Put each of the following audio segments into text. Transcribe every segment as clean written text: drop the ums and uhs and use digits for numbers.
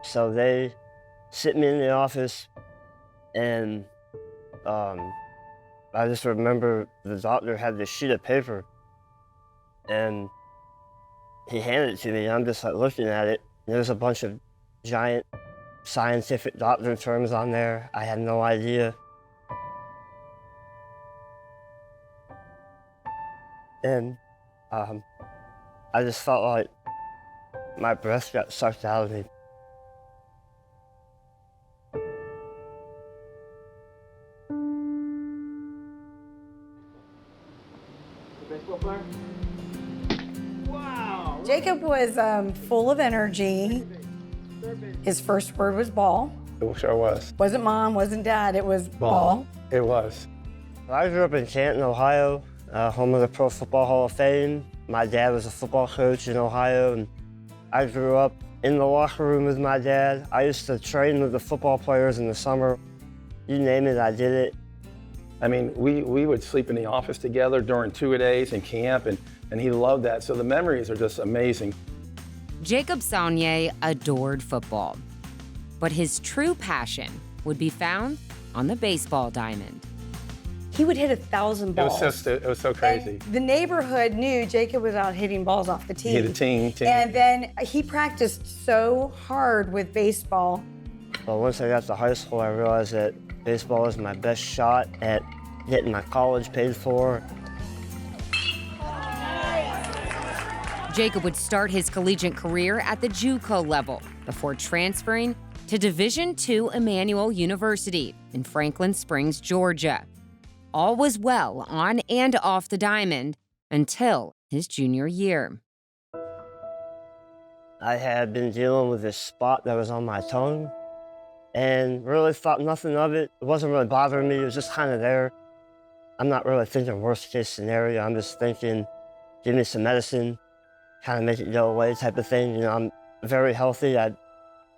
So they sit me in the office, and I just remember the doctor had this sheet of paper, and he handed it to me, and I'm just like looking at it. There's a bunch of giant scientific doctor terms on there. I had no idea. And I just felt like my breath got sucked out of me. Baseball player? Wow! Jacob was full of energy. His first word was ball. It sure was. Wasn't mom, wasn't dad, it was ball. It was. I grew up in Canton, Ohio, home of the Pro Football Hall of Fame. My dad was a football coach in Ohio, and I grew up in the locker room with my dad. I used to train with the football players in the summer. You name it, I did it. I mean, we would sleep in the office together during two-a-days in camp, and he loved that. So the memories are just amazing. Jacob Saulnier adored football, but his true passion would be found on the baseball diamond. He would hit 1,000 balls. It was so crazy. And the neighborhood knew Jacob was out hitting balls off the tee. He hit a team. And then he practiced so hard with baseball. But once I got to high school, I realized that baseball was my best shot at getting my college paid for. Jacob would start his collegiate career at the JUCO level before transferring to Division II Emmanuel University in Franklin Springs, Georgia. All was well on and off the diamond until his junior year. I had been dealing with this spot that was on my tongue and really thought nothing of it. It wasn't really bothering me, it was just kind of there. I'm not really thinking worst case scenario, I'm just thinking, give me some medicine, kind of make it go away type of thing. You know, I'm very healthy, I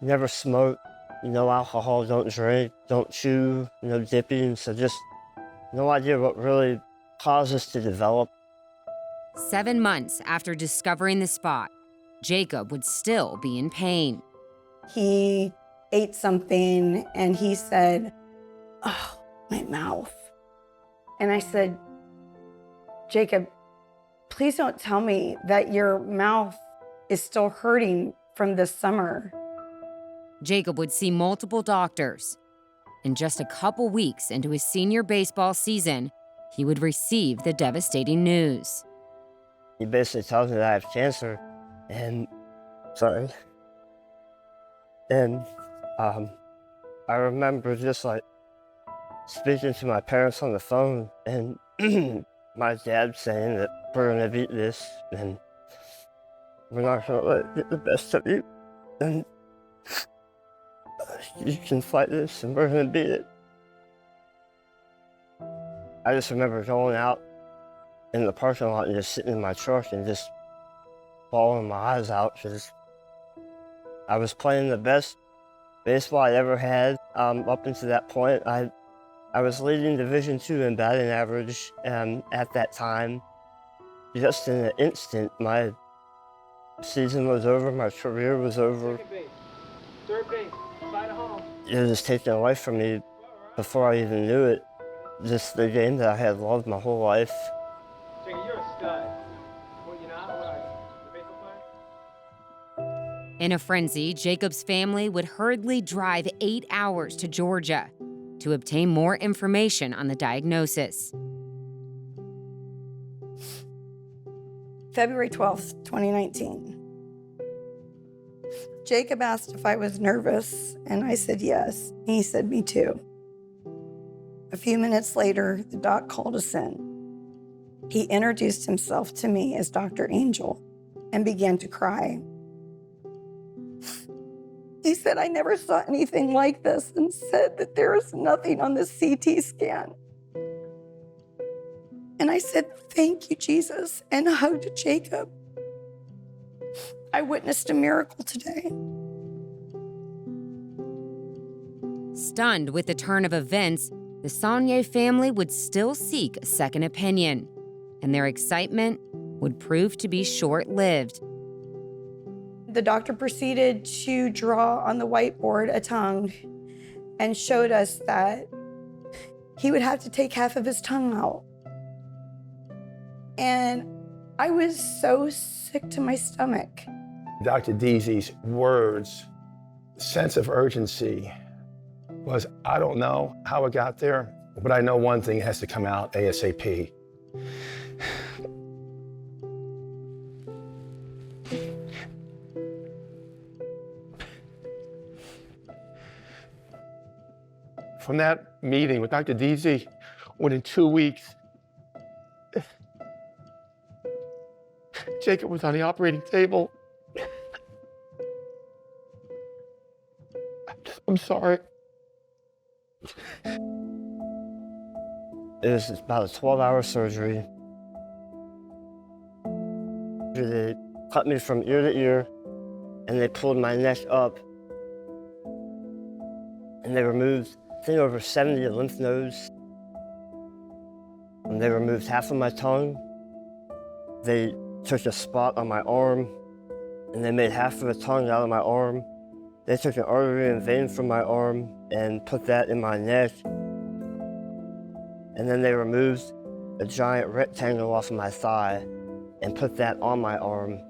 never smoke, no alcohol, don't drink, don't chew, no dipping, so just no idea what really caused this to develop. 7 months after discovering the spot, Jacob would still be in pain. He ate something and he said, "Oh, my mouth." And I said, "Jacob, please don't tell me that your mouth is still hurting from this summer." Jacob would see multiple doctors. And just a couple weeks into his senior baseball season, he would receive the devastating news. He basically tells me that I have cancer, and I remember just like speaking to my parents on the phone, and my dad saying that we're gonna beat this, and we're not gonna let it get the best of you, and you can fight this, and we're gonna beat it. I just remember going out in the parking lot and just sitting in my truck and just bawling my eyes out because I was playing the best baseball I'd ever had up until that point. I was leading Division II in batting average at that time. Just in an instant, my season was over, my career was over. Second base, third base, side of home. It was just taken away from me before I even knew it. Just the game that I had loved my whole life. Jigga, you're a stud. Well, you know, what are you? A baseball player? In a frenzy, Jacob's family would hurriedly drive 8 hours to Georgia to obtain more information on the diagnosis. February 12th, 2019. Jacob asked if I was nervous, and I said yes. He said, "Me too." A few minutes later, the doc called us in. He introduced himself to me as Dr. Angel and began to cry. He said, "I never saw anything like this," and said that there is nothing on the CT scan. And I said, "Thank you, Jesus," and hugged Jacob. I witnessed a miracle today. Stunned with the turn of events, the Saulnier family would still seek a second opinion, and their excitement would prove to be short-lived. The doctor proceeded to draw on the whiteboard a tongue and showed us that he would have to take half of his tongue out. And I was so sick to my stomach. Dr. Deasy's words, sense of urgency was, I don't know how it got there, but I know one thing has to come out ASAP. From that meeting with Dr. Deasy, within 2 weeks, Jacob was on the operating table. I'm sorry. It was about a 12-hour surgery. They cut me from ear to ear, and they pulled my neck up, and they removed, I think, over 70 lymph nodes. And they removed half of my tongue. They took a spot on my arm, and they made half of a tongue out of my arm. They took an artery and vein from my arm and put that in my neck. And then they removed a giant rectangle off of my thigh and put that on my arm.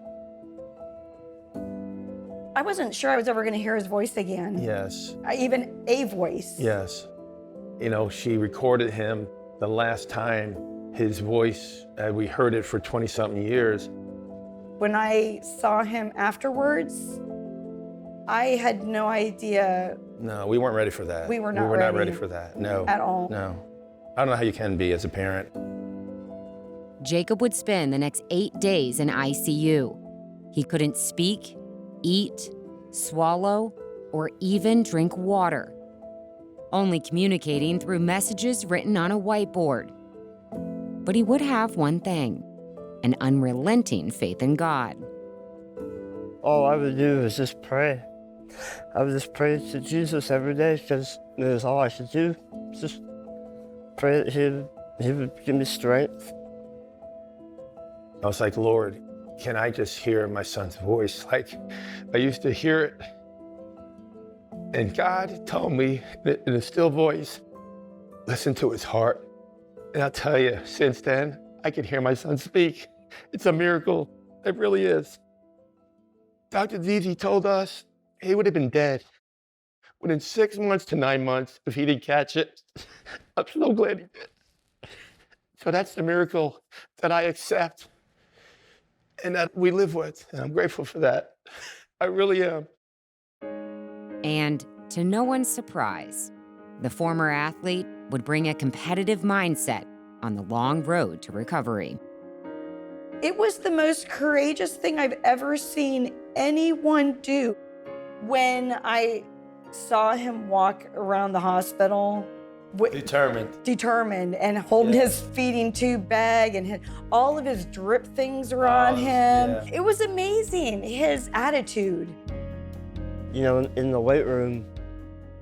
I wasn't sure I was ever going to hear his voice again. Yes. Even a voice. Yes. You know, she recorded him the last time, his voice, we heard it for 20-something years. When I saw him afterwards, I had no idea. No, we weren't ready for that. We were not not ready ready for that. No. At all. No. I don't know how you can be as a parent. Jacob would spend the next 8 days in ICU. He couldn't speak, eat, swallow, or even drink water, only communicating through messages written on a whiteboard. But he would have one thing, an unrelenting faith in God. All I would do was just pray. I would just pray to Jesus every day because it was all I could do. Just pray that he would give me strength. I was like, Lord, can I just hear my son's voice? Like I used to hear it. And God told me in a still voice, listen to his heart. And I'll tell you, since then, I can hear my son speak. It's a miracle. It really is. Dr. Deasy told us he would have been dead within 6 months to 9 months if he didn't catch it. I'm so glad he did. So that's the miracle that I accept and that we live with. And I'm grateful for that. I really am. And to no one's surprise, the former athlete would bring a competitive mindset on the long road to recovery. It was the most courageous thing I've ever seen anyone do. When I saw him walk around the hospital, determined and holding his feeding tube bag and all of his drip things were on him. Yeah. It was amazing, his attitude. You know, in the weight room,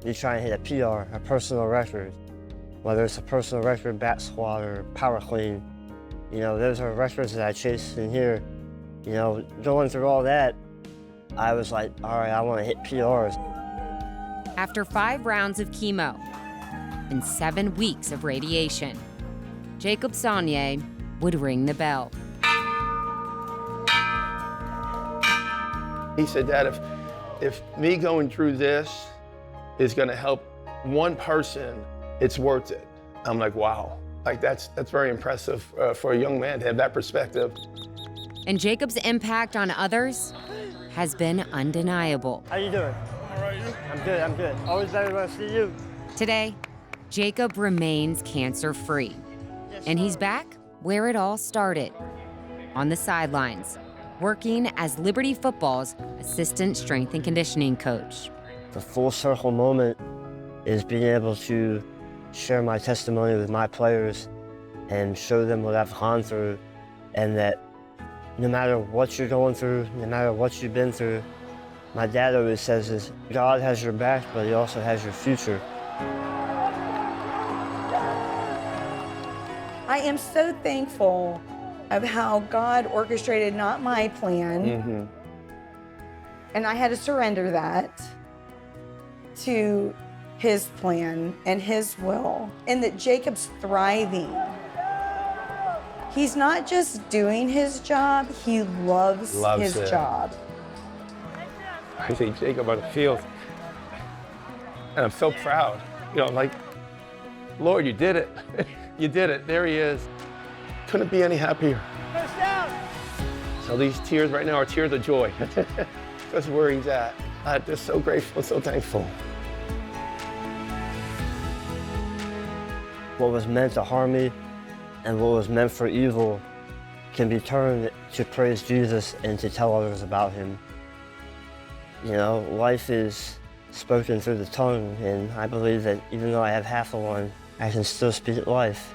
you try and hit a PR, a personal record. Whether it's a personal record, back squat, or power clean. You know, those are records that I chased in here. You know, going through all that, I was like, all right, I want to hit PRs. After 5 rounds of chemo and 7 weeks of radiation, Jacob Saulnier would ring the bell. He said, Dad, if me going through this is going to help one person, it's worth it. I'm like, wow. Like that's very impressive for a young man to have that perspective. And Jacob's impact on others has been undeniable. How you doing? All right, you? I'm good. Always better to see you. Today, Jacob remains cancer-free. And he's back where it all started, on the sidelines, working as Liberty Football's assistant strength and conditioning coach. The full circle moment is being able to share my testimony with my players and show them what I've gone through, and that no matter what you're going through, no matter what you've been through, my dad always says is God has your back, but he also has your future. I am so thankful of how God orchestrated not my plan, And I had to surrender that to his plan and his will, and that Jacob's thriving. He's not just doing his job, he loves his it. job. I see Jacob on the field, and I'm so proud. You know, like, Lord, you did it. You did it. There he is. Couldn't be any happier. So these tears right now are tears of joy. That's where he's at. I'm just so grateful, so thankful. What was meant to harm me and what was meant for evil can be turned to praise Jesus and to tell others about him. You know, life is spoken through the tongue, and I believe that even though I have half of one, I can still speak life.